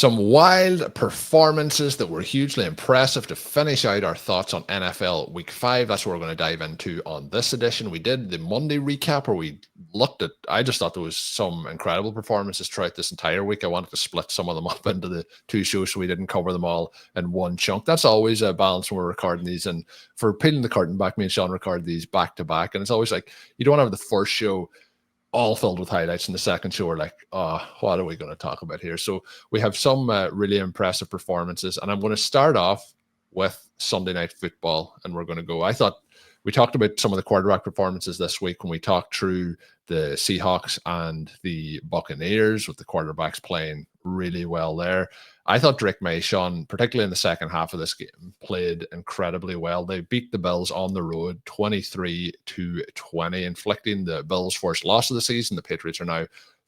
Some wild performances that were hugely impressive to finish out our thoughts on NFL Week 5. That's what we're going to dive into on this edition. We did the Monday recap where we looked at, I just thought there was some incredible performances throughout this entire week. I wanted to split some of them up into the two shows so we didn't cover them all in one chunk. That's always a balance when we're recording these. And for peeling the curtain back, me and Shawn record these back to back. And it's always like, you don't have the first show all filled with highlights, in the second show we're like, oh, what are we going to talk about here? So we have some really impressive performances, and I'm going to start off with Sunday Night Football, and we're going to go. I thought we talked about some of the quarterback performances this week when we talked through the Seahawks and the Buccaneers, with the quarterbacks playing really well there. I thought Drake May, Shawn, particularly in the second half of this game, played incredibly well. They beat the Bills on the road 23-20, inflicting the Bills' first loss of the season. The Patriots are now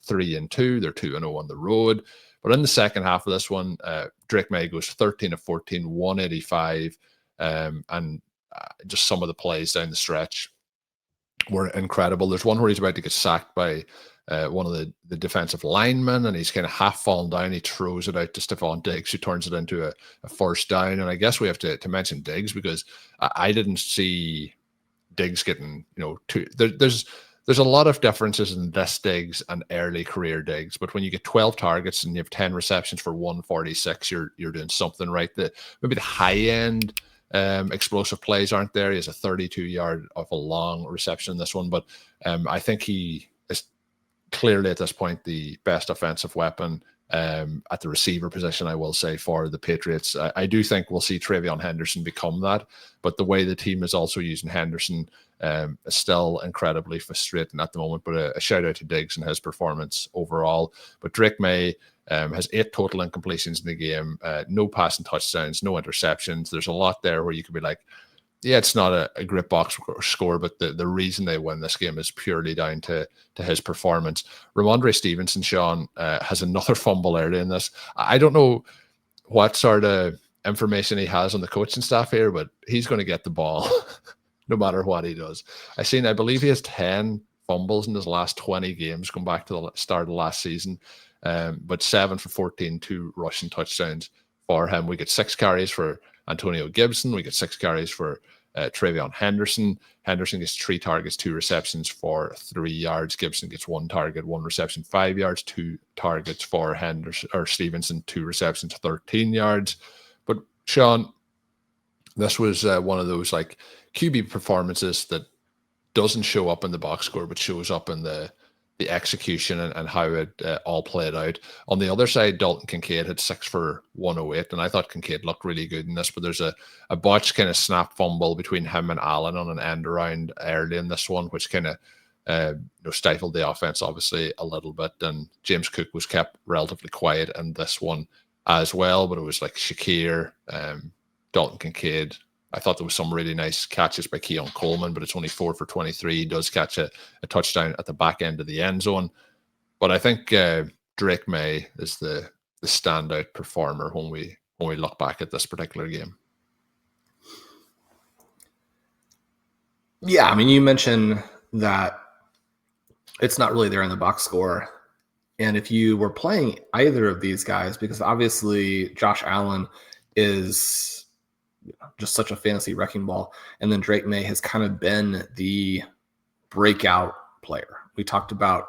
3-2. They're 2-0 on the road. But in the second half of this one, Drake May goes 13 of 14, 185, and just some of the plays down the stretch were incredible. There's one where he's about to get sacked by one of the defensive linemen, and he's kind of half fallen down. He throws it out to Stephon Diggs, who turns it into a first down. And I guess we have to mention Diggs, because I didn't see Diggs getting, there's a lot of differences in this Diggs and early career Diggs. But when you get 12 targets and you have 10 receptions for 146, you're doing something right. Maybe the high end explosive plays aren't there. He has a 32-yard of a long reception in this one, but I think he is clearly at this point the best offensive weapon at the receiver position, I will say, for the Patriots. I do think we'll see Travion Henderson become that, but the way the team is also using Henderson is still incredibly frustrating at the moment. But a shout out to Diggs and his performance overall. But Drake May has 8 total incompletions in the game, no passing touchdowns, no interceptions. There's a lot there where you could be like, yeah, it's not a great box score, but the reason they win this game is purely down to his performance. Ramondre Stevenson, Shawn, has another fumble early in this. I don't know what sort of information he has on the coaching staff here, but he's going to get the ball no matter what he does. I believe he has 10 fumbles in his last 20 games, going back to the start of last season, but 7 for 14, 2 rushing touchdowns for him. We get 6 carries for Antonio Gibson. We get 6 carries for Travion Henderson. Henderson gets 3 targets, 2 receptions for 3 yards. Gibson gets 1 target, 1 reception, 5 yards. 2 targets for Stevenson, 2 receptions, 13 yards. But Shawn, this was one of those like QB performances that doesn't show up in the box score, but shows up in the execution and how it all played out. On the other side, Dalton Kincaid had 6 for 108, and I thought Kincaid looked really good in this, but there's a botched kind of snap fumble between him and Allen on an end around early in this one, which kind of stifled the offense obviously a little bit, and James Cook was kept relatively quiet in this one as well. But it was like Shakir, Dalton Kincaid. I thought there was some really nice catches by Keon Coleman, but it's only 4 for 23. He does catch a touchdown at the back end of the end zone. But I think Drake May is the standout performer when we look back at this particular game. Yeah, I mean, you mentioned that it's not really there in the box score. And if you were playing either of these guys, because obviously Josh Allen is just such a fantasy wrecking ball, and then Drake May has kind of been the breakout player. We talked about,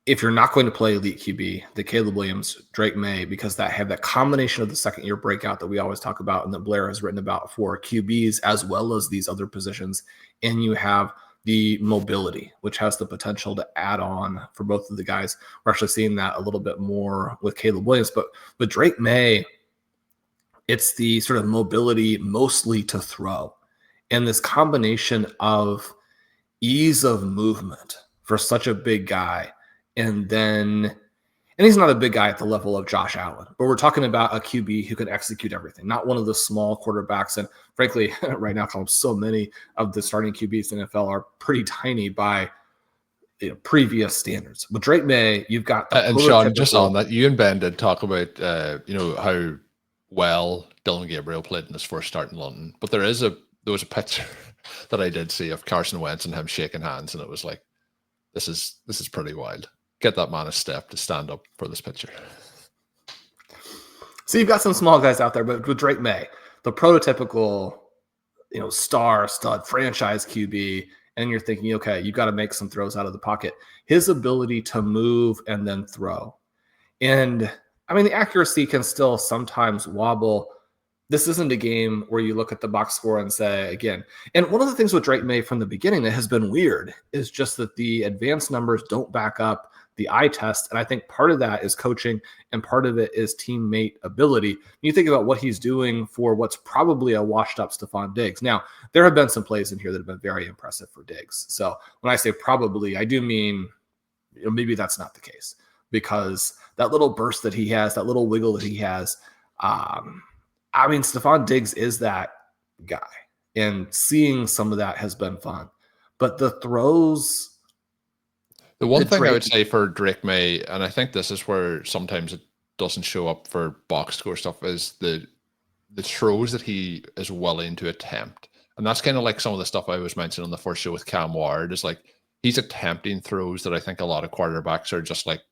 if you're not going to play elite QB, the Caleb Williams, Drake May, because that have that combination of the second year breakout that we always talk about and that Blair has written about for QBs as well as these other positions. And you have the mobility, which has the potential to add on for both of the guys. We're actually seeing that a little bit more with Caleb Williams, but with Drake May, it's the sort of mobility mostly to throw, and this combination of ease of movement for such a big guy. And he's not a big guy at the level of Josh Allen, but we're talking about a QB who can execute everything, not one of the small quarterbacks. And frankly, right now, Colm, so many of the starting QBs in the NFL are pretty tiny by previous standards. With Drake May, you've got and Shawn, just on that, you and Ben did talk about how well Dylan Gabriel played in his first start in London, but there was a picture that I did see of Carson Wentz and him shaking hands, and it was like, this is pretty wild. Get that man a step to stand up for this picture. So you've got some small guys out there, but with Drake May, the prototypical, star stud franchise QB, and you're thinking, okay, you got to make some throws out of the pocket. His ability to move and then throw. And I mean, the accuracy can still sometimes wobble. This isn't a game where you look at the box score and say, again, and one of the things with Drake May from the beginning that has been weird is just that the advanced numbers don't back up the eye test. And I think part of that is coaching and part of it is teammate ability. You think about what he's doing for what's probably a washed up Stephon Diggs. Now, there have been some plays in here that have been very impressive for Diggs. So when I say probably, I do mean maybe that's not the case, because that little burst that he has, that little wiggle that he has, Stephon Diggs is that guy, and seeing some of that has been fun. But the throws... The one thing I would say for Drake May, and I think this is where sometimes it doesn't show up for box score stuff, is the throws that he is willing to attempt. And that's kind of like some of the stuff I was mentioning on the first show with Cam Ward, is like he's attempting throws that I think a lot of quarterbacks are just like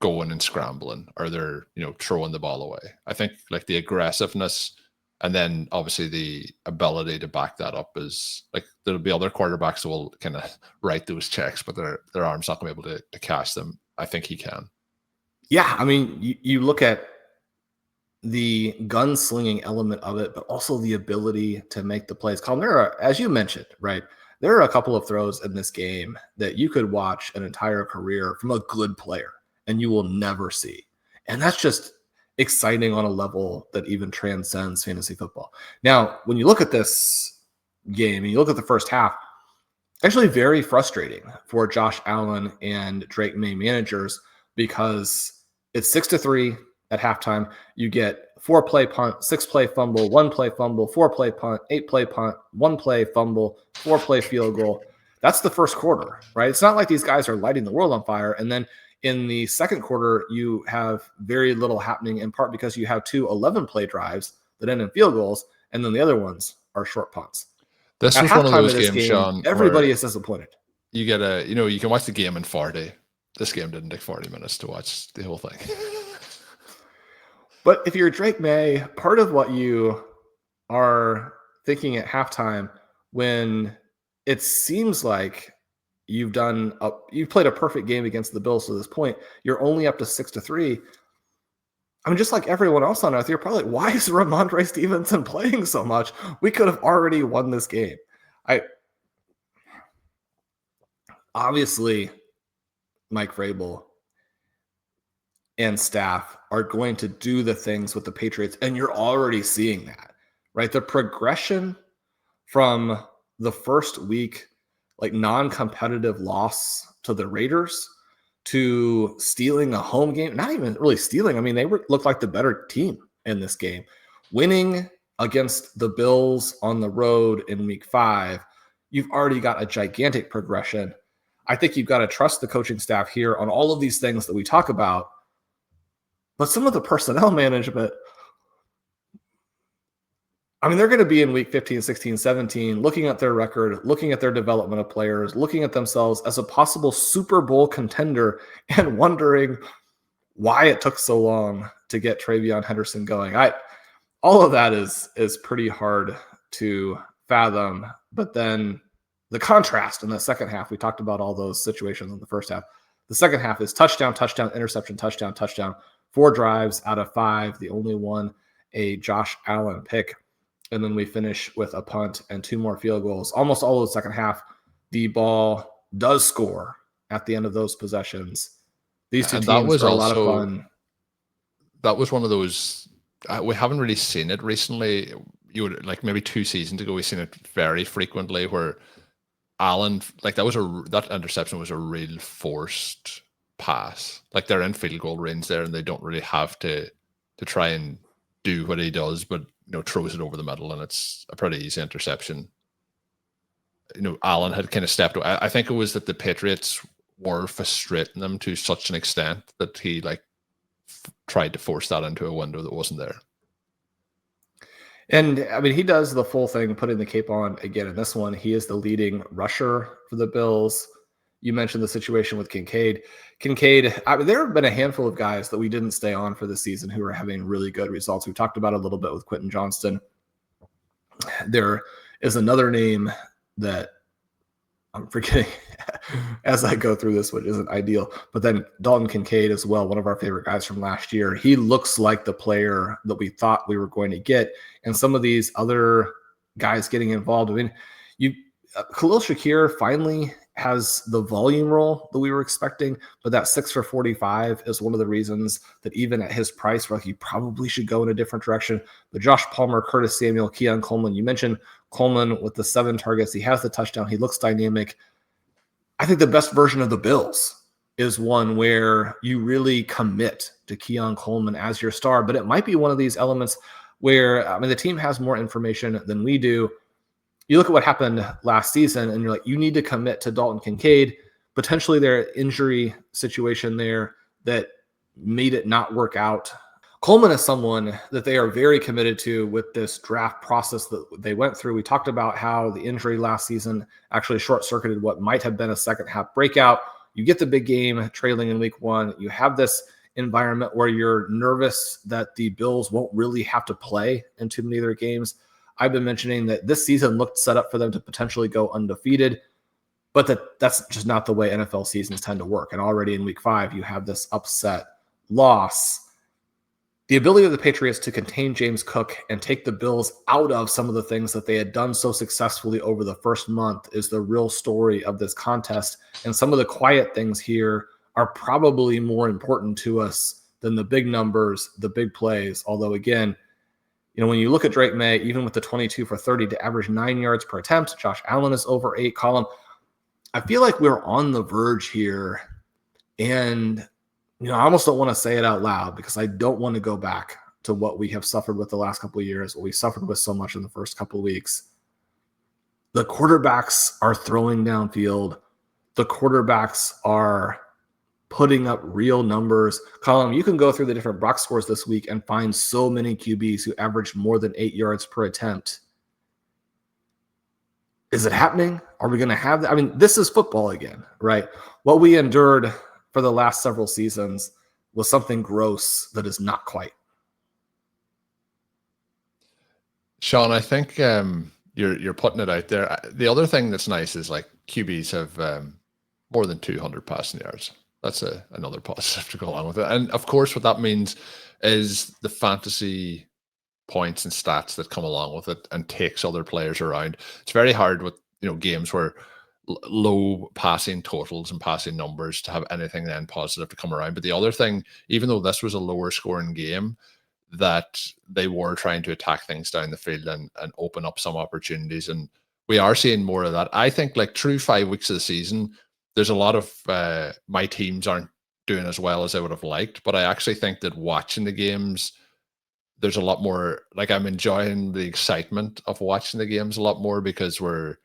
going and scrambling, or they're throwing the ball away. I think like the aggressiveness, and then obviously the ability to back that up is like, there'll be other quarterbacks that will kind of write those checks, but their arm's not going to be able to cash them. I think he can. Yeah, I mean, you look at the gunslinging element of it, but also the ability to make the plays. Colm, there are, as you mentioned, right, there are a couple of throws in this game that you could watch an entire career from a good player and you will never see. And that's just exciting on a level that even transcends fantasy football. Now, when you look at this game and you look at the first half, actually very frustrating for Josh Allen and Drake May managers, because it's 6-3 at halftime. You get 4-play punt, 6-play fumble, 1-play fumble, 4-play punt, 8-play punt, 1-play fumble, 4-play field goal. That's the first quarter, right? It's not like these guys are lighting the world on fire. And then in the second quarter, you have very little happening, in part because you have 2 11-play drives that end in field goals, and then the other ones are short punts. This was one of those games, Shawn, everybody is disappointed. You get you can watch the game in 40. This game didn't take 40 minutes to watch the whole thing. But if you're Drake May, part of what you are thinking at halftime, when it seems like you've played a perfect game against the Bills to this point, you're only up to 6-3. I mean, just like everyone else on earth, you're probably like, why is Ramondre Stevenson playing so much? We could have already won this game. Obviously, Mike Vrabel and staff are going to do the things with the Patriots, and you're already seeing that, right? The progression from the first week, like non-competitive loss to the Raiders, to stealing a home game, not even really stealing. I mean, they looked like the better team in this game. Winning against the Bills on the road in week 5, you've already got a gigantic progression. I think you've got to trust the coaching staff here on all of these things that we talk about. But some of the personnel management, I mean, they're going to be in week 15, 16, 17, looking at their record, looking at their development of players, looking at themselves as a possible Super Bowl contender, and wondering why it took so long to get Travion Henderson going. All of that is pretty hard to fathom. But then the contrast in the second half, we talked about all those situations in the first half. The second half is touchdown, touchdown, interception, touchdown, touchdown. 4 drives out of 5. The only one a Josh Allen pick. And then we finish with a punt and 2 more field goals. Almost all of the second half, the ball does score at the end of those possessions. These two teams are a lot of fun. That was one of those, we haven't really seen it recently. You would, like, maybe 2 seasons ago, we've seen it very frequently where Allen, like, that interception was a real forced pass. Like, they're in field goal range there and they don't really have to try and do what he does, but throws it over the middle, and it's a pretty easy interception. Allen had kind of stepped away. I think it was that the Patriots were frustrating them to such an extent that he tried to force that into a window that wasn't there. And I mean, he does the full thing, putting the cape on again in this one. He is the leading rusher for the Bills. You mentioned the situation with Kincaid. There have been a handful of guys that we didn't stay on for the season who are having really good results. We talked about a little bit with Quentin Johnston. There is another name that I'm forgetting as I go through this, which isn't ideal. But then Dalton Kincaid as well, one of our favorite guys from last year. He looks like the player that we thought we were going to get. And some of these other guys getting involved. I mean, Khalil Shakir finally has the volume role that we were expecting, but that 6 for 45 is one of the reasons that even at his price, we're like, you probably should go in a different direction. But Josh Palmer, Curtis Samuel, Keon Coleman, you mentioned Coleman with the 7 targets. He has the touchdown. He looks dynamic. I think the best version of the Bills is one where you really commit to Keon Coleman as your star, but it might be one of these elements where, I mean, the team has more information than we do. You look at what happened last season and you're like, you need to commit to Dalton Kincaid, potentially their injury situation there that made it not work out. Coleman is someone that they are very committed to with this draft process that they went through. We talked about how the injury last season actually short-circuited what might have been a second half breakout. You get the big game trailing in week 1. You have this environment where you're nervous that the Bills won't really have to play in too many of their games. I've been mentioning that this season looked set up for them to potentially go undefeated, but that's just not the way NFL seasons tend to work. And already in week 5, you have this upset loss. The ability of the Patriots to contain James Cook and take the Bills out of some of the things that they had done so successfully over the first month is the real story of this contest. And some of the quiet things here are probably more important to us than the big numbers, the big plays. Although, again, when you look at Drake May, even with the 22 for 30 to average 9 yards per attempt, Josh Allen is over 8. Colm, I feel like we're on the verge here. And, I almost don't want to say it out loud because I don't want to go back to what we have suffered with the last couple of years, what we suffered with so much in the first couple of weeks. The quarterbacks are throwing downfield. The quarterbacks are putting up real numbers. Colm, you can go through the different box scores this week and find so many QBs who average more than 8 yards per attempt. Is it happening? Are we going to have that? I mean, this is football again, right? What we endured for the last several seasons was something gross that is not quite. Shawn, I think you're putting it out there. The other thing that's nice is like QBs have more than 200 passing yards. That's another positive to go along with it. And of course, what that means is the fantasy points and stats that come along with it and takes other players around. It's very hard with games where low passing totals and passing numbers to have anything then positive to come around. But the other thing, even though this was a lower scoring game, that they were trying to attack things down the field and open up some opportunities. And we are seeing more of that. I think like through 5 weeks of the season, there's a lot of my teams aren't doing as well as I would have liked, but I actually think that watching the games, there's a lot more, like I'm enjoying the excitement of watching the games a lot more because we're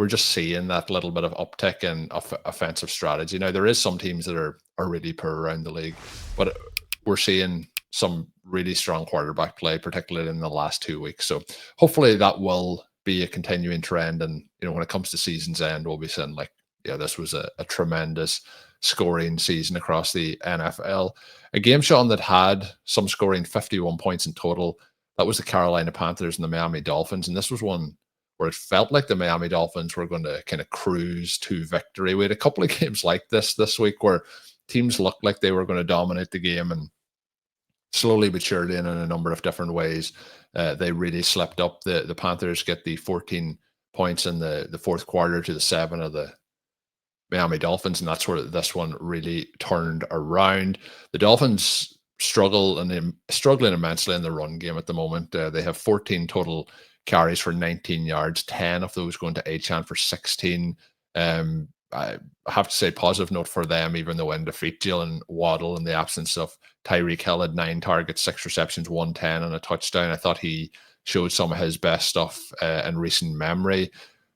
just seeing that little bit of uptick in offensive strategy. Now, there is some teams that are really poor around the league, but we're seeing some really strong quarterback play, particularly in the last 2 weeks. So hopefully that will be a continuing trend. And, when it comes to season's end, we'll be saying like, yeah, this was a tremendous scoring season across the NFL. A game, Shawn, that had some scoring, 51 points in total. That was the Carolina Panthers and the Miami Dolphins. And this was one where it felt like the Miami Dolphins were going to kind of cruise to victory. We had a couple of games like this week where teams looked like they were going to dominate the game, and slowly but surely and in a number of different ways, they really slipped up. The Panthers get the 14 points in the fourth quarter to the 7 of the Miami Dolphins, and that's where this one really turned around. The Dolphins struggling immensely in the run game at the moment. They have 14 total carries for 19 yards, 10 of those going to Achane for 16. I have to say, positive note for them, even though in defeat, Jalen Waddle, in the absence of Tyreek Hill, had 9 targets, 6 receptions, 110, and a touchdown. I thought he showed some of his best stuff in recent memory.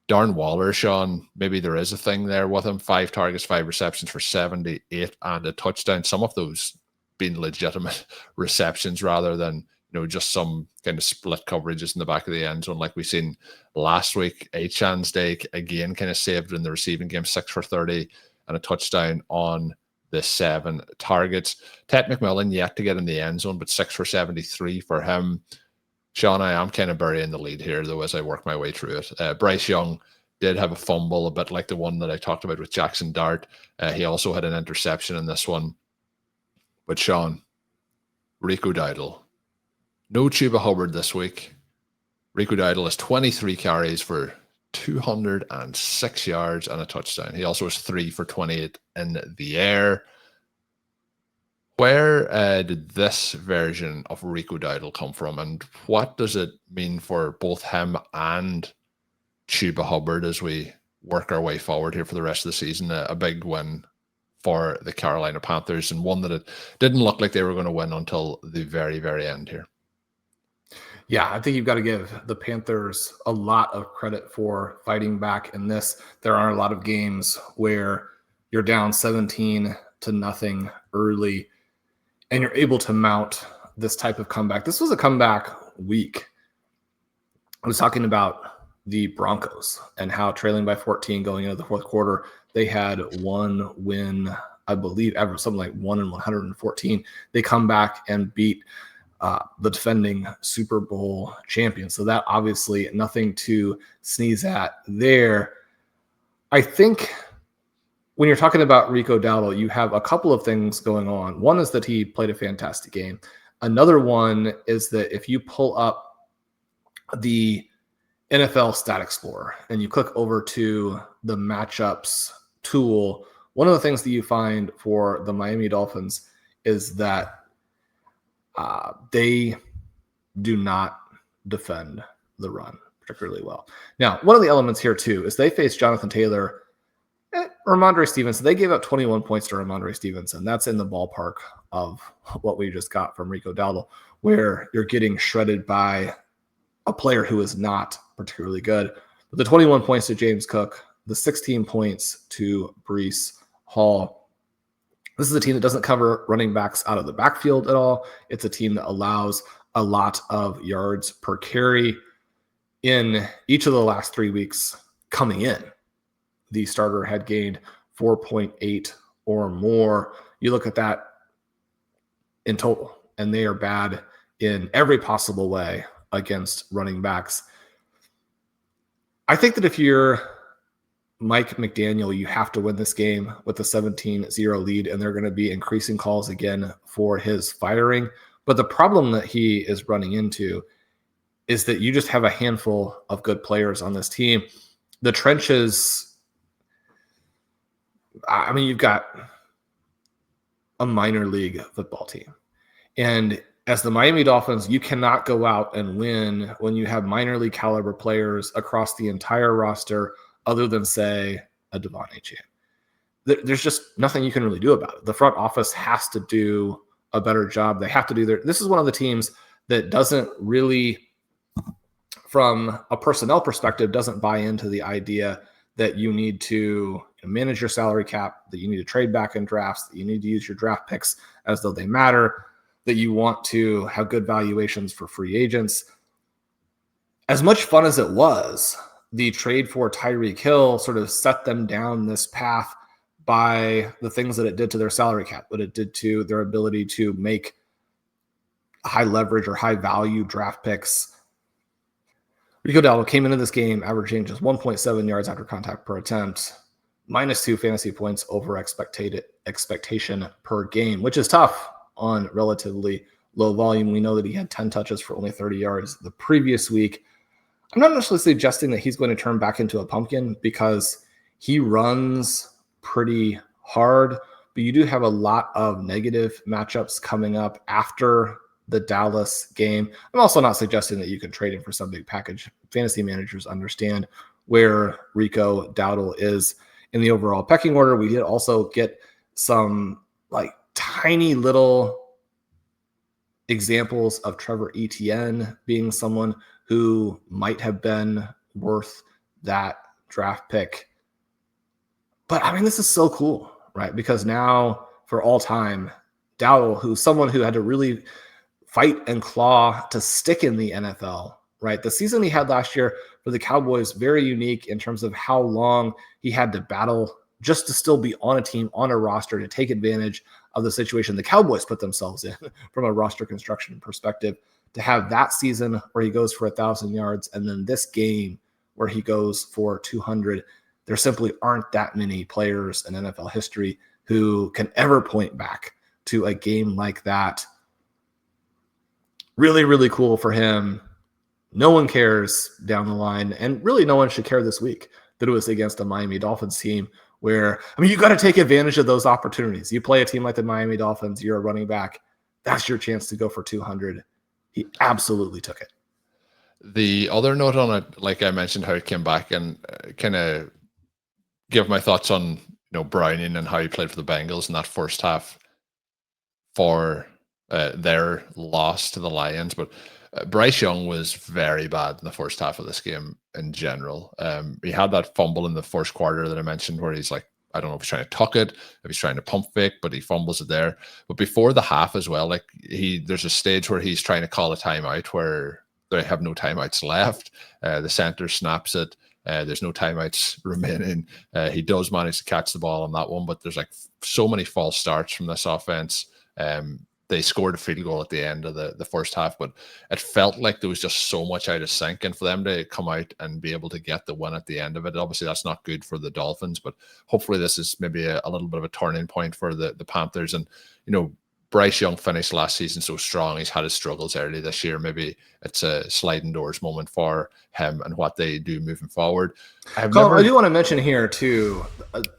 Darren Waller, Shawn, maybe there is a thing there with him. 5 targets, 5 receptions for 78 and a touchdown. Some of those being legitimate receptions rather than just some kind of split coverages in the back of the end zone like we seen last week. Achan's day again kind of saved in the receiving game, 6 for 30 and a touchdown on the 7 targets. Ted McMillan yet to get in the end zone, but 6 for 73 for him. Shawn, I am kind of burying the lead here, though, as I work my way through it. Bryce Young did have a fumble, a bit like the one that I talked about with Jaxon Dart. He also had an interception in this one. But Shawn, Rico Dowdle, no Chuba Hubbard this week. Rico Dowdle has 23 carries for 206 yards and a touchdown. He also has 3 for 28 in the air. Where did this version of Rico Dowdle come from, and what does it mean for both him and Chuba Hubbard as we work our way forward here for the rest of the season? A big win for the Carolina Panthers, and one that it didn't look like they were going to win until the very, very end here. Yeah, I think you've got to give the Panthers a lot of credit for fighting back in this. There are a lot of games where you're down 17-0 early, and you're able to mount this type of comeback. This was a comeback week. I was talking about the Broncos and how trailing by 14 going into the fourth quarter, they had one win, I believe, ever, something like 1-114. They come back and beat the defending Super Bowl champion. So that obviously nothing to sneeze at there. I think when you're talking about Rico Dowdle, you have a couple of things going on. One is that he played a fantastic game. Another one is that if you pull up the NFL Stat Explorer and you click over to the matchups tool, one of the things that you find for the Miami Dolphins is that they do not defend the run particularly well. Now, one of the elements here too is they face Jonathan Taylor, Ramondre Stevenson. They gave up 21 points to Ramondre Stevenson. That's in the ballpark of what we just got from Rico Dowdle, where you're getting shredded by a player who is not particularly good. But the 21 points to James Cook, the 16 points to Breece Hall. This is a team that doesn't cover running backs out of the backfield at all. It's a team that allows a lot of yards per carry. In each of the last 3 weeks coming in, the starter had gained 4.8 or more. You look at that in total, and they are bad in every possible way against running backs. I think that if you're Mike McDaniel, you have to win this game with a 17-0 lead, and they're going to be increasing calls again for his firing. But the problem that he is running into is that you just have a handful of good players on this team. The trenches, I mean, you've got a minor league football team. And as the Miami Dolphins, you cannot go out and win when you have minor league caliber players across the entire roster other than, say, a Devon Achane. There's just nothing you can really do about it. The front office has to do a better job. They have to do this is one of the teams that doesn't really, from a personnel perspective, doesn't buy into the idea that you need to manage your salary cap, that you need to trade back in drafts, that you need to use your draft picks as though they matter, that you want to have good valuations for free agents. As much fun as it was, the trade for Tyreek Hill sort of set them down this path by the things that it did to their salary cap, what it did to their ability to make high leverage or high value draft picks. Rico Dowdle came into this game averaging just 1.7 yards after contact per attempt, -2 fantasy points over expectation per game, which is tough on relatively low volume. We know that he had 10 touches for only 30 yards the previous week. I'm not necessarily suggesting that he's going to turn back into a pumpkin because he runs pretty hard, but you do have a lot of negative matchups coming up after the Dallas game. I'm also not suggesting that you can trade him for some big package. Fantasy managers understand where Rico Dowdle is in the overall pecking order. We did also get some like tiny little examples of Trevor Etienne being someone who might have been worth that draft pick. But I mean, this is so cool, right? Because now for all time, Dowdle, who's someone who had to really fight and claw to stick in the NFL, right? The season he had last year for the Cowboys, very unique in terms of how long he had to battle just to still be on a team, on a roster, to take advantage of the situation the Cowboys put themselves in from a roster construction perspective. To have that season where he goes for 1,000 yards and then this game where he goes for 200, there simply aren't that many players in NFL history who can ever point back to a game like that. Really, really cool for him. No one cares down the line, and really no one should care this week that it was against a Miami Dolphins team where, I mean, you got to take advantage of those opportunities. You play a team like the Miami Dolphins, you're a running back, that's your chance to go for 200. He absolutely took it. The other note on it, like I mentioned, how it came back, and kind of give my thoughts on Browning and how he played for the Bengals in that first half for their loss to the Lions. But Bryce Young was very bad in the first half of this game in general. He had that fumble in the first quarter that I mentioned where he's like, I don't know if he's trying to tuck it, if he's trying to pump fake, but he fumbles it there. But before the half as well, like there's a stage where he's trying to call a timeout where they have no timeouts left. The center snaps it. There's no timeouts remaining. He does manage to catch the ball on that one, but there's like so many false starts from this offense. They scored a field goal at the end of the first half, but it felt like there was just so much out of sync. And for them to come out and be able to get the win at the end of it, obviously that's not good for the Dolphins, but hopefully this is maybe a little bit of a turning point for the Panthers. And, Bryce Young finished last season so strong. He's had his struggles early this year. Maybe it's a sliding doors moment for him and what they do moving forward. I do want to mention here too,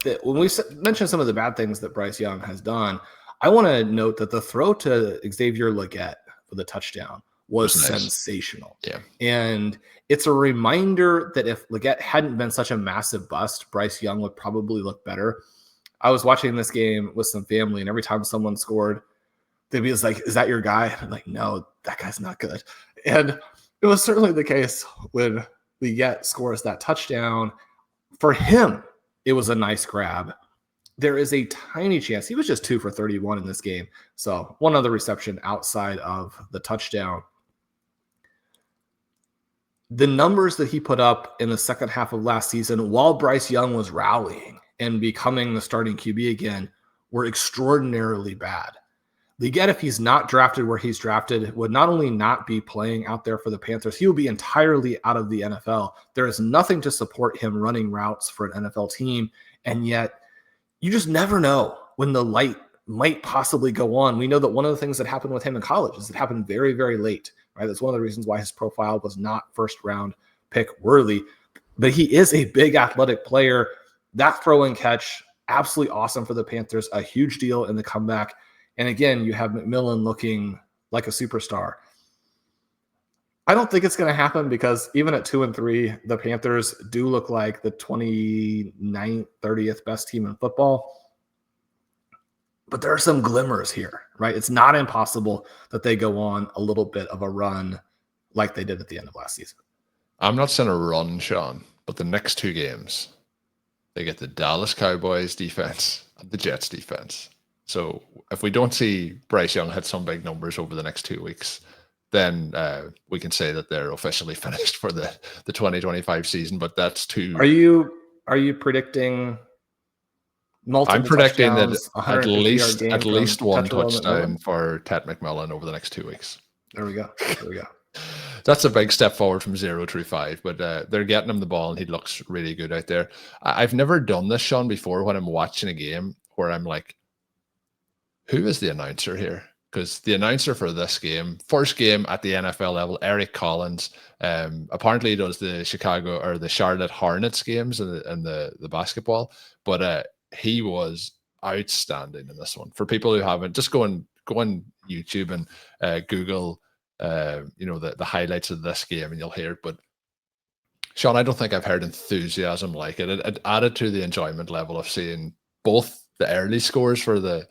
that when we mention some of the bad things that Bryce Young has done, I want to note that the throw to Xavier Legette for the touchdown was nice. Sensational. Yeah. And it's a reminder that if Legette hadn't been such a massive bust, Bryce Young would probably look better. I was watching this game with some family, and every time someone scored, they'd be like, is that your guy? I'm like, no, that guy's not good. And it was certainly the case when Legette scores that touchdown. For him, it was a nice grab. There is a tiny chance. He was just 2 for 31 in this game. So one other reception outside of the touchdown. The numbers that he put up in the second half of last season while Bryce Young was rallying and becoming the starting QB again were extraordinarily bad. Legette, if he's not drafted where he's drafted, would not only not be playing out there for the Panthers, he will be entirely out of the NFL. There is nothing to support him running routes for an NFL team, and yet you just never know when the light might possibly go on. We know that one of the things that happened with him in college is it happened very, very late, right? That's one of the reasons why his profile was not first-round pick worthy. But he is a big athletic player. That throw and catch, absolutely awesome for the Panthers, a huge deal in the comeback. And again, you have McMillan looking like a superstar. I don't think it's going to happen because even at 2-3, the Panthers do look like the 29th, 30th best team in football. But there are some glimmers here, right? It's not impossible that they go on a little bit of a run like they did at the end of last season. I'm not saying a run, Shawn, but the next 2 games, they get the Dallas Cowboys defense and the Jets defense. So if we don't see Bryce Young hit some big numbers over the next 2 weeks, then we can say that they're officially finished for the 2025 season. But that's too. Are you predicting multiple? I'm predicting that at least one touchdown for Ted McMillan over the next 2 weeks. There we go. That's a big step forward from 0 through 5, but they're getting him the ball and he looks really good out there. I've never done this, Shawn, before when I'm watching a game where I'm like, who is the announcer here? Because the announcer for this game, first game at the NFL level, Eric Collins, apparently he does the Charlotte Hornets games and the basketball, but he was outstanding in this one. For people who haven't, just go on YouTube and Google, the highlights of this game and you'll hear it. But Shawn, I don't think I've heard enthusiasm like it. It added to the enjoyment level of seeing both the early scores for the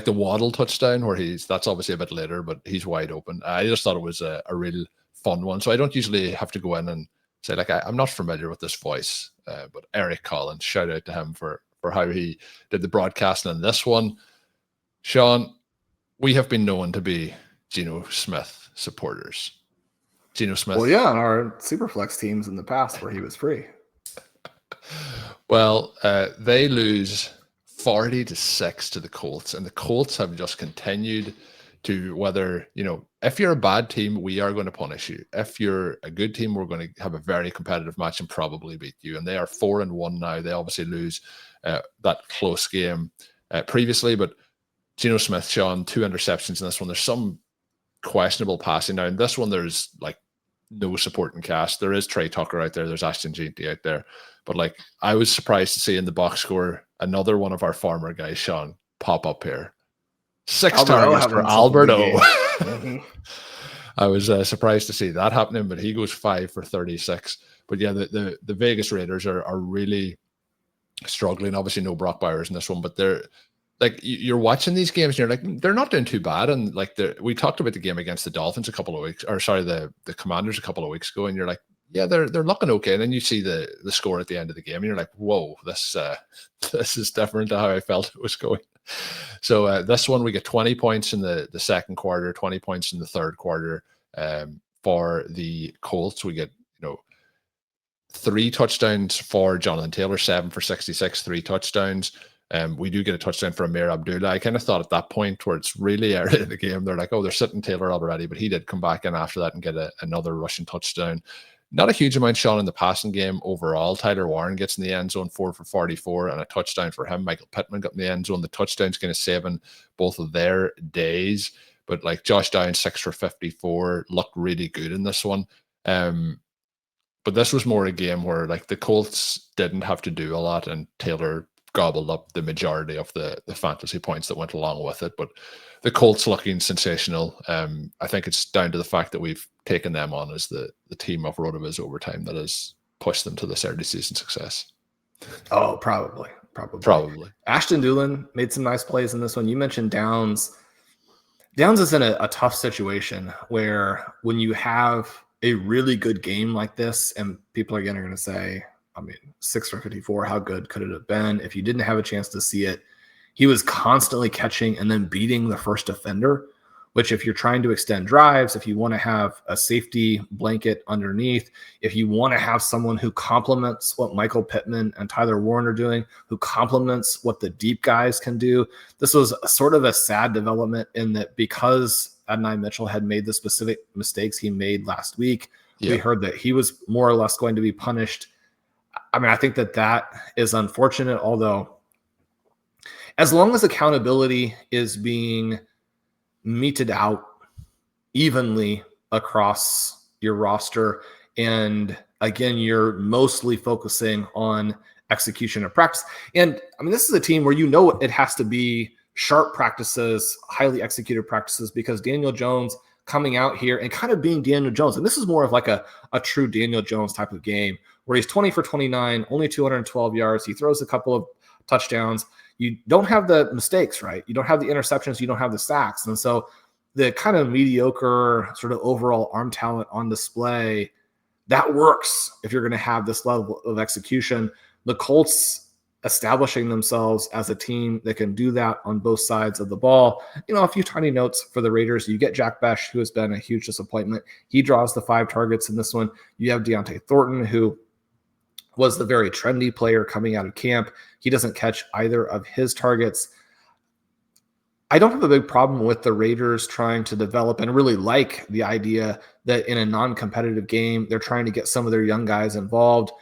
Waddle touchdown where that's obviously a bit later, but he's wide open. I just thought it was a real fun one. So I don't usually have to go in and say I'm not familiar with this voice, but Eric Collins, shout out to him for how he did the broadcasting in this one. Shawn, we have been known to be Geno Smith supporters. Geno Smith. Well, yeah, on our Superflex teams in the past where he was free. Well, they lose 40-6 to the Colts, and the Colts have just continued to, whether, if you're a bad team, we are going to punish you. If you're a good team, we're going to have a very competitive match and probably beat you. And they are 4-1 now. They obviously lose that close game previously, but Geno Smith, Shawn, 2 interceptions in this one. There's some questionable passing. Now, in this one, there's like no supporting cast. There is Trey Tucker out there. There's Ashton Jeanty out there. But like, I was surprised to see in the box score another one of our farmer guys, Shawn, pop up here. 6 targets for Albert O. Mm-hmm. I was surprised to see that happening, but he goes 5 for 36. But yeah, the Vegas Raiders are really struggling. Obviously, no Brock Bowers in this one, but they're like, you're watching these games and you're like, they're not doing too bad. And like, we talked about the game against the Dolphins the Commanders a couple of weeks ago, and you're like, yeah, they're looking okay. And then you see the score at the end of the game, and you're like, whoa, this is different to how I felt it was going. So this one, we get 20 points in the second quarter, 20 points in the third quarter. For the Colts, we get 3 touchdowns for Jonathan Taylor, 7 for 66, 3 touchdowns. We do get a touchdown for Amir Abdullah. I kind of thought at that point where it's really early in the game, they're like, oh, they're sitting Taylor already, but he did come back in after that and get another rushing touchdown. Not a huge amount, Shawn, in the passing game overall. Tyler Warren gets in the end zone, 4 for 44, and a touchdown for him. Michael Pittman got in the end zone. The touchdown's kind of saving both of their days. But like Josh Downs, 6 for 54, looked really good in this one. But this was more a game where like the Colts didn't have to do a lot, and Taylor gobbled up the majority of the fantasy points that went along with it. But the Colts looking sensational. I think it's down to the fact that we've taken them on as the team of RotoViz Overtime that has pushed them to this early season success. Oh, probably. Ashton Doolin made some nice plays in this one. You mentioned Downs. Downs is in a tough situation where when you have a really good game like this, and people are going to say, 6 for 54, how good could it have been? If you didn't have a chance to see it, he was constantly catching and then beating the first defender, which if you're trying to extend drives, if you want to have a safety blanket underneath, if you want to have someone who complements what Michael Pittman and Tyler Warren are doing, who complements what the deep guys can do, this was sort of a sad development in that because Adonai Mitchell had made the specific mistakes he made last week, we heard that he was more or less going to be punished. I think that is unfortunate, although as long as accountability is being meted out evenly across your roster, and again, you're mostly focusing on execution of practice. And this is a team where it has to be sharp practices, highly executed practices, because Daniel Jones coming out here and kind of being Daniel Jones. And this is more of like a true Daniel Jones type of game where he's 20 for 29, only 212 yards. He throws a couple of touchdowns. You don't have the mistakes, right? You don't have the interceptions. You don't have the sacks. And so the kind of mediocre sort of overall arm talent on display, that works if you're going to have this level of execution. The Colts establishing themselves as a team that can do that on both sides of the ball. A few tiny notes for the Raiders. You get Jack Besh, who has been a huge disappointment. He draws the 5 targets in this one. You have Deontay Thornton, who was the very trendy player coming out of camp. He doesn't catch either of his targets. I don't have a big problem with the Raiders trying to develop and really like the idea that in a non-competitive game, they're trying to get some of their young guys involved.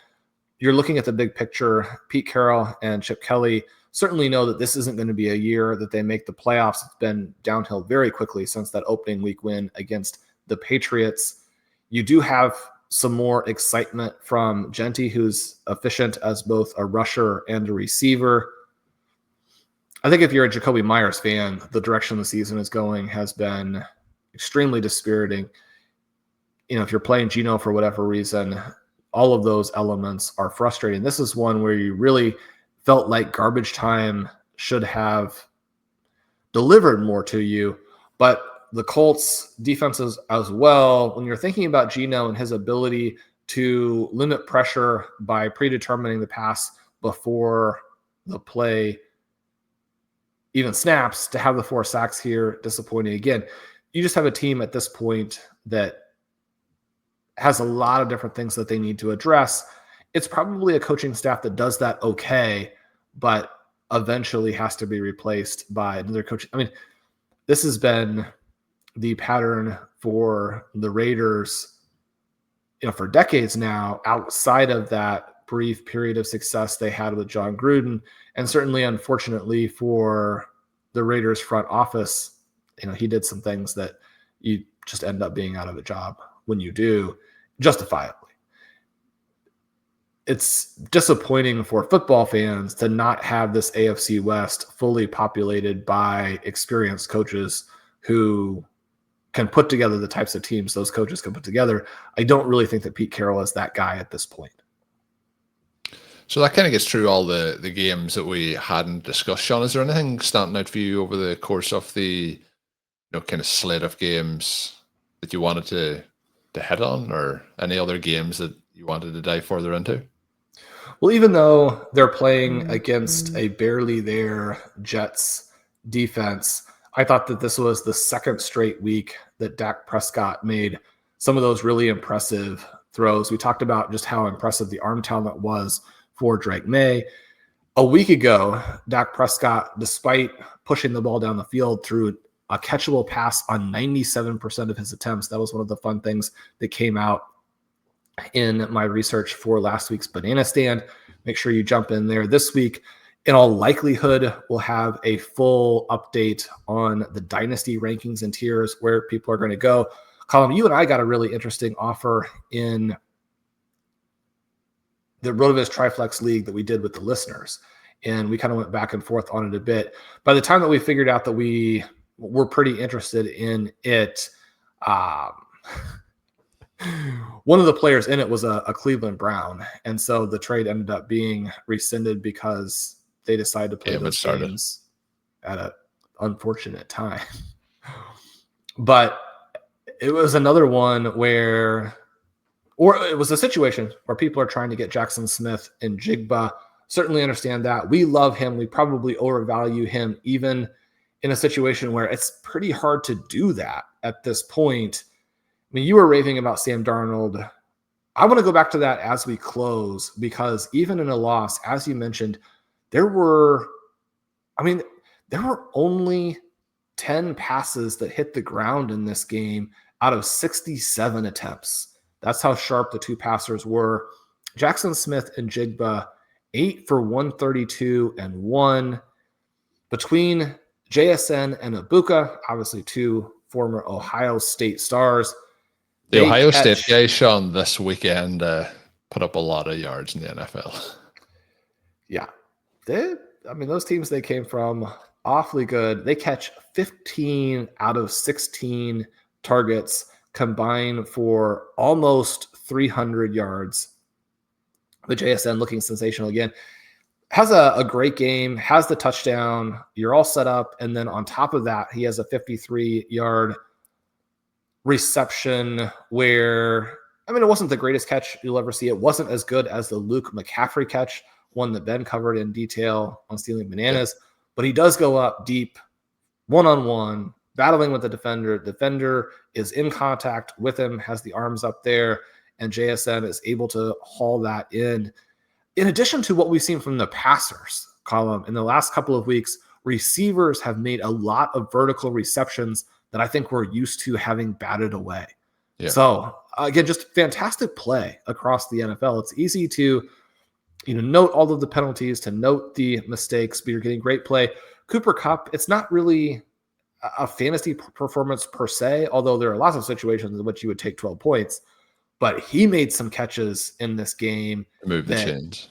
You're looking at the big picture. Pete Carroll and Chip Kelly certainly know that this isn't going to be a year that they make the playoffs. It's been downhill very quickly since that opening week win against the Patriots. You do have some more excitement from Genty, who's efficient as both a rusher and a receiver. I think if you're a Jacoby Myers fan, the direction the season is going has been extremely dispiriting. If you're playing Geno for whatever reason, all of those elements are frustrating. This is one where you really felt like garbage time should have delivered more to you, but the Colts defenses as well, when you're thinking about Geno and his ability to limit pressure by predetermining the pass before the play even snaps, to have the 4 sacks here, disappointing again. you just have a team at this point that has a lot of different things that they need to address. It's probably a coaching staff that does that okay, but eventually has to be replaced by another coach. I mean, this has been the pattern for the Raiders, for decades now, outside of that brief period of success they had with John Gruden. And certainly, unfortunately, for the Raiders front office, he did some things that you just end up being out of a job when you do, justifiably. It's disappointing for football fans to not have this AFC West fully populated by experienced coaches who can put together the types of teams those coaches can put together. I don't really think that Pete Carroll is that guy at this point. So that kind of gets through all the games that we hadn't discussed. Shawn, is there anything standing out for you over the course of the kind of slate of games that you wanted to hit on, or any other games that you wanted to dive further into? Well, even though they're playing against a barely there Jets defense, I thought that this was the second straight week that Dak Prescott made some of those really impressive throws. We talked about just how impressive the arm talent was for Drake May. A week ago, Dak Prescott, despite pushing the ball down the field, threw a catchable pass on 97% of his attempts. That was one of the fun things that came out in my research for last week's Banana Stand. Make sure you jump in there this week. In all likelihood, we'll have a full update on the dynasty rankings and tiers, where people are going to go. Colm, you and I got a really interesting offer in the RotoViz Triflex League that we did with the listeners, and we kind of went back and forth on it a bit. By the time that we figured out that we were pretty interested in it, one of the players in it was a Cleveland Brown, and so the trade ended up being rescinded because they decided to play those games at an unfortunate time. But it was another one where, or it was a situation where people are trying to get Jaxon Smith-Njigba. Certainly understand that. We love him. We probably overvalue him, even in a situation where it's pretty hard to do that at this point. I mean, you were raving about Sam Darnold. I want to go back to that as we close, because even in a loss, as you mentioned, there were only 10 passes that hit the ground in this game out of 67 attempts. That's how sharp the two passers were. Jaxon Smith-Njigba, 8 for 132 and 1. Between JSN and Egbuka, obviously two former Ohio State stars. The Ohio State guy, Shawn, this weekend put up a lot of yards in the NFL. Yeah. Those teams they came from, awfully good. They catch 15 out of 16 targets, combined for almost 300 yards. The JSN looking sensational again. Has a great game, has the touchdown. You're all set up. And then on top of that, he has a 53-yard reception where, it wasn't the greatest catch you'll ever see. It wasn't as good as the Luke McCaffrey catch, one that Ben covered in detail on Stealing Bananas. Yeah. But he does go up deep, one-on-one, battling with the defender. Defender is in contact with him, has the arms up there, and JSN is able to haul that in. In addition to what we've seen from the passers column in the last couple of weeks, receivers have made a lot of vertical receptions that I think we're used to having batted away. Yeah. So again, just fantastic play across the NFL. It's easy to, note all of the penalties, to note the mistakes, but you're getting great play. Cooper Kupp, it's not really a fantasy performance per se, although there are lots of situations in which you would take 12 points, but he made some catches in this game. Move the chains.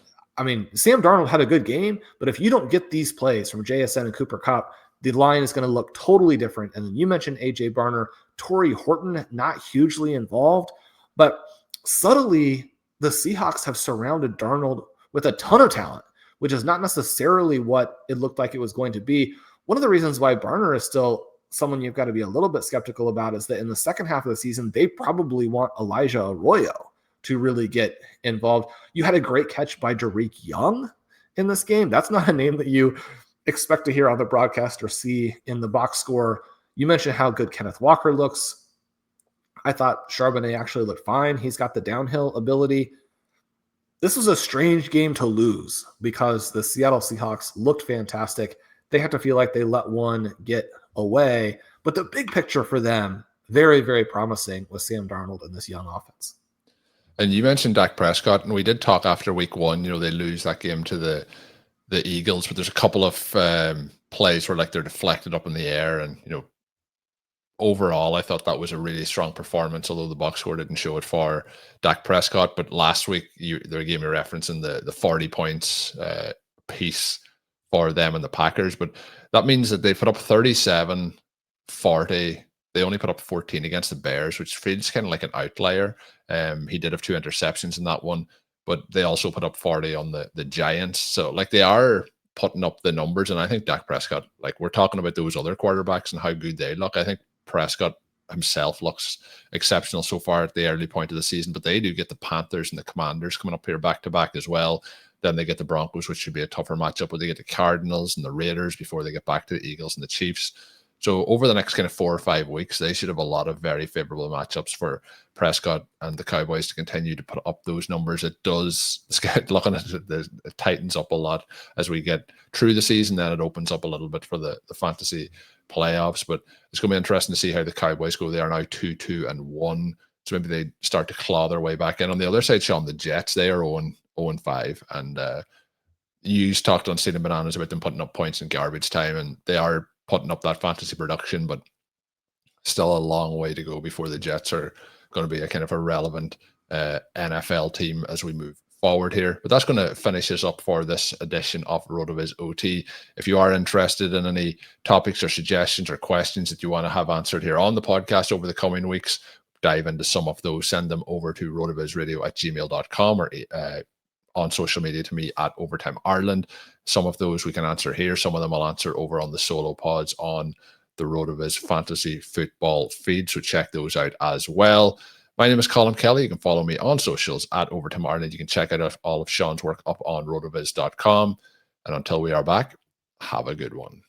Sam Darnold had a good game, but if you don't get these plays from JSN and Cooper Kupp, the line is going to look totally different. And then you mentioned A.J. Barner, Torrey Horton, not hugely involved, but subtly the Seahawks have surrounded Darnold with a ton of talent, which is not necessarily what it looked like it was going to be. One of the reasons why Barner is still someone you've got to be a little bit skeptical about is that in the second half of the season, they probably want Elijah Arroyo to really get involved. You had a great catch by Derek Young in this game. That's not a name that you expect to hear on the broadcast or see in the box score. You mentioned how good Kenneth Walker looks. I thought Charbonnet actually looked fine. He's got the downhill ability. This was a strange game to lose because the Seattle Seahawks looked fantastic. They had to feel like they let one get away. But the big picture for them, very, very promising, was Sam Darnold and this young offense. And you mentioned Dak Prescott, and we did talk after week 1. They lose that game to the Eagles, but there's a couple of plays where like they're deflected up in the air, and overall, I thought that was a really strong performance, although the box score didn't show it for Dak Prescott. But last week, they gave me a reference in the 40 points piece for them and the Packers. But that means that they put up 37, 40. They only put up 14 against the Bears, which feels kind of like an outlier. He did have 2 interceptions in that one, but they also put up 40 on the Giants. So, like, they are putting up the numbers. And I think Dak Prescott, like, we're talking about those other quarterbacks and how good they look. I think Prescott himself looks exceptional so far at the early point of the season, but they do get the Panthers and the Commanders coming up here back-to-back as well. Then they get the Broncos, which should be a tougher matchup, but they get the Cardinals and the Raiders before they get back to the Eagles and the Chiefs. So over the next kind of 4 or 5 weeks, they should have a lot of very favorable matchups for Prescott and the Cowboys to continue to put up those numbers. It does, looking at it, it tightens up a lot as we get through the season. Then it opens up a little bit for the fantasy playoffs. But it's going to be interesting to see how the Cowboys go. They are now 2-2-1. So maybe they start to claw their way back in. On the other side, Shawn, the Jets, they are 0-5. And you talked on Stealing Bananas about them putting up points in garbage time, and they are putting up that fantasy production, but still a long way to go before the Jets are going to be a kind of a relevant NFL team as we move forward here. But that's going to finish us up for this edition of RotoViz OT. If you are interested in any topics or suggestions or questions that you want to have answered here on the podcast over the coming weeks, dive into some of those, send them over to rotovizradio@gmail.com or on social media to me at Overtime Ireland. Some of those we can answer here. Some of them I'll answer over on the solo pods on the RotoViz Fantasy Football feed. So check those out as well. My name is Colm Kelly. You can follow me on socials at Overtime Ireland. You can check out all of Shawn's work up on rotoviz.com. And until we are back, have a good one.